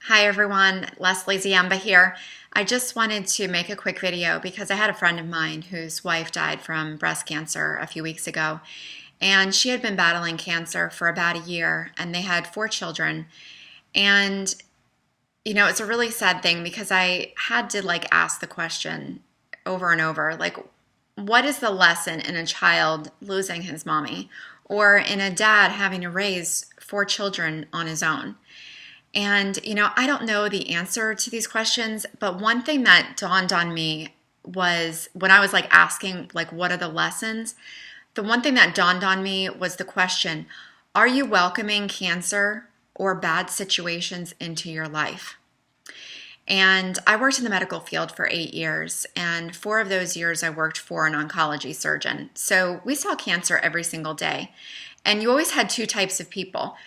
Hi everyone, Leslie Ziemba here. I just wanted to make a quick video because I had a friend of mine whose wife died from breast cancer a few weeks ago, and she had been battling cancer for about a year, and they had 4 children. And it's a really sad thing because I had to ask the question over and over, what is the lesson in a child losing his mommy, or in a dad having to raise 4 children on his own? And, I don't know the answer to these questions, but one thing that dawned on me was when I was asking, what are the lessons? The one thing that dawned on me was the question, are you welcoming cancer or bad situations into your life? And I worked in the medical field for 8 years, and 4 of those years I worked for an oncology surgeon. So we saw cancer every single day. And you always had 2 types of people.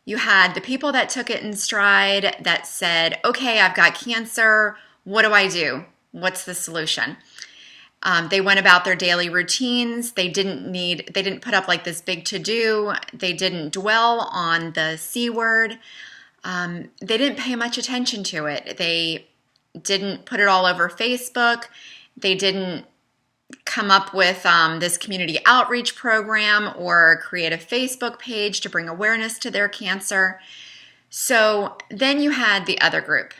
You had the people that took it in stride, that said, okay, I've got cancer. What do I do? What's the solution? They went about their daily routines. They didn't put up this big to-do. They didn't dwell on the C word. They didn't pay much attention to it. They didn't put it all over Facebook. They didn't come up with this community outreach program or create a Facebook page to bring awareness to their cancer. So then you had the other group,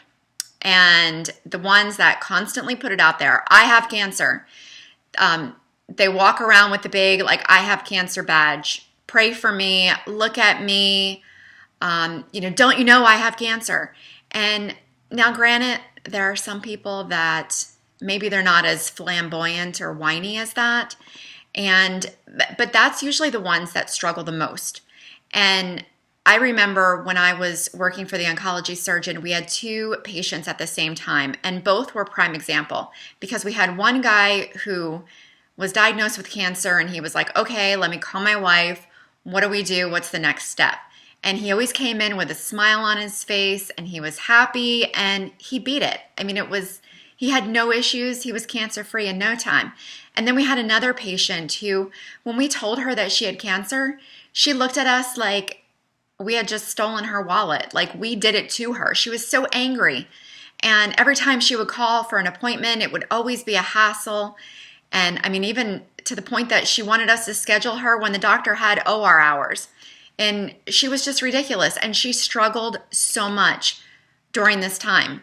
and the ones that constantly put it out there. I have cancer. They walk around with the big, I have cancer badge. Pray for me. Look at me. Don't you know I have cancer? And now granted, there are some people that maybe they're not as flamboyant or whiny as that. But that's usually the ones that struggle the most. And I remember when I was working for the oncology surgeon, we had 2 patients at the same time, and both were prime example because we had one guy who was diagnosed with cancer, and he was like, okay, let me call my wife. What do we do? What's the next step? And he always came in with a smile on his face, and he was happy, and he beat it. I mean, he had no issues. He was cancer-free in no time. And then we had another patient who, when we told her that she had cancer, she looked at us like we had just stolen her wallet, like we did it to her. She was so angry. And every time she would call for an appointment, it would always be a hassle. And I mean, even to the point that she wanted us to schedule her when the doctor had OR hours. And she was just ridiculous. And she struggled so much during this time.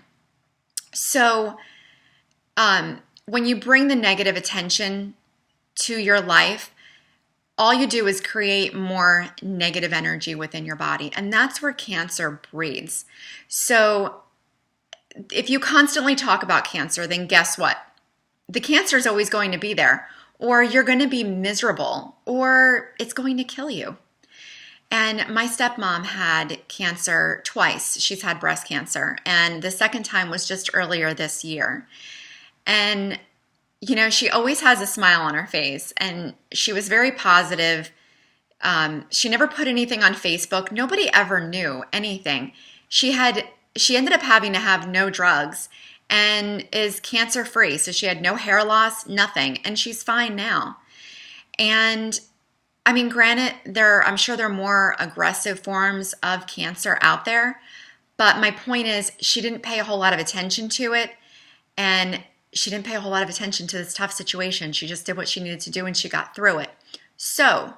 So when you bring the negative attention to your life, all you do is create more negative energy within your body. And that's where cancer breeds. So if you constantly talk about cancer, then guess what? The cancer is always going to be there, or you're going to be miserable, or it's going to kill you. And my stepmom had cancer twice. She's had breast cancer. And the second time was just earlier this year. And, she always has a smile on her face, and she was very positive. She never put anything on Facebook. Nobody ever knew anything. She ended up having to have no drugs and is cancer-free. So she had no hair loss, nothing, and she's fine now. And I mean, granted, I'm sure there are more aggressive forms of cancer out there, but my point is she didn't pay a whole lot of attention to it, and she didn't pay a whole lot of attention to this tough situation. She just did what she needed to do, and she got through it. So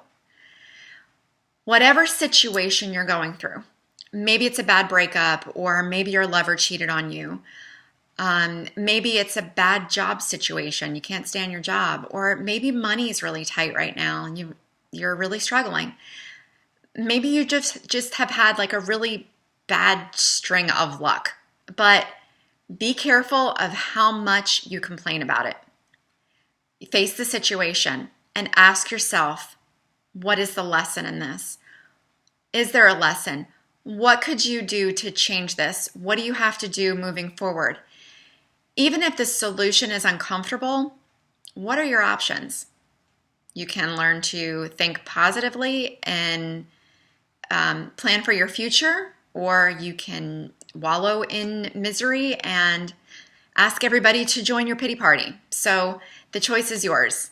whatever situation you're going through, maybe it's a bad breakup, or maybe your lover cheated on you. Maybe it's a bad job situation. You can't stand your job, or maybe money is really tight right now, and you're really struggling. Maybe you just have had a really bad string of luck, but be careful of how much you complain about it. Face the situation and ask yourself, what is the lesson in this? Is there a lesson? What could you do to change this? What do you have to do moving forward? Even if the solution is uncomfortable, what are your options? You can learn to think positively and plan for your future, or you can wallow in misery and ask everybody to join your pity party. So the choice is yours.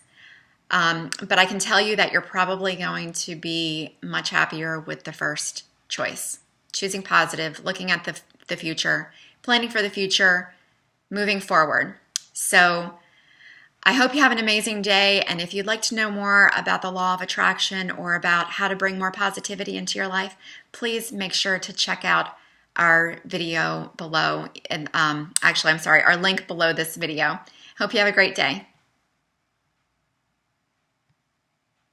But I can tell you that you're probably going to be much happier with the first choice. Choosing positive, looking at the future, planning for the future, moving forward. So I hope you have an amazing day, and if you'd like to know more about the law of attraction or about how to bring more positivity into your life, please make sure to check out our video below, and our link below this video. Hope you have a great day.